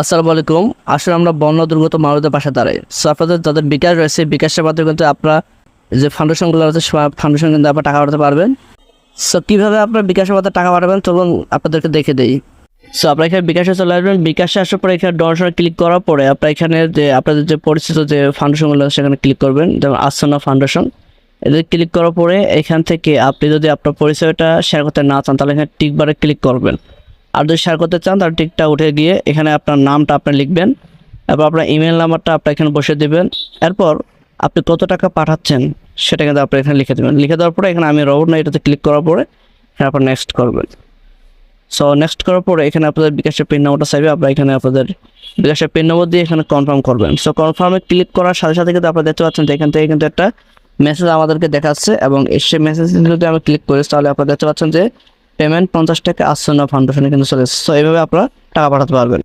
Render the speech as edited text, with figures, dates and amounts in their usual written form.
আসসালামু আলাইকুম। আসলে আমরা বন্য দুর্গত মানুষদের পাশে দাঁড়াই। সো আপনাদের যাদের বিকাশ রয়েছে, বিকাশের মাধ্যমে কিন্তু আপনারা যে ফাউন্ডেশনগুলো আছে ফাউন্ডেশন কিন্তু আপনারা টাকা পাঠাতে পারবেন। সো কীভাবে আপনার বিকাশের মাধ্যমে টাকা পাঠাবেন চলুন আপনাদেরকে দেখে দিই। সো আপনারা এখানে বিকাশে চলে আসবেন। বিকাশে আসার পরে এখানে ডোনেশনে ক্লিক করার পরে আপনারা এখানে যে আপনাদের যে পরিচিত যে ফাউন্ডেশনগুলো আছে সেখানে ক্লিক করবেন, যেমন আসনা ফাউন্ডেশন। এদের ক্লিক করার পরে এখান থেকে আপনি যদি আপনার পরিচয়টা শেয়ার করতে না চান তাহলে এখানে টিকবারে ক্লিক করবেন। আর যদি শেয়ার করতে চান তাহলে টিকটা উঠে গিয়ে এখানে আপনার নামটা আপনি লিখবেন, এরপর আপনার ইমেল নাম্বারটা আপনি এখানে বসে দেবেন। এরপর আপনি কত টাকা পাঠাচ্ছেন সেটা কিন্তু আপনি এখানে লিখে দেবেন। লিখে দেওয়ার পরে এখানে আমি রবট না এটাতে ক্লিক করার পরে এখানে আপনার নেক্সট করবেন। সো নেক্সট করার পরে এখানে আপনাদের বিকাশের পিন নম্বরটা চাইবে, আপনারা এখানে আপনাদের বিকাশের পিন নম্বর দিয়ে এখানে কনফার্ম করবেন। সো কনফার্মে ক্লিক করার সাথে সাথে কিন্তু আপনারা দেখতে পাচ্ছেন যে এখান থেকে কিন্তু একটা মেসেজ আমাদেরকে দেখাচ্ছে, এবং সেই মেসেজ যদি আমি ক্লিক করি তাহলে আপনারা দেখতে পাচ্ছেন যে পেমেন্ট 50 টাকা আসছে না ফাউন্ডেশনে কিন্তু চলে এসেছে। সো এইভাবে আপনারা টাকা পাঠাতে পারবেন।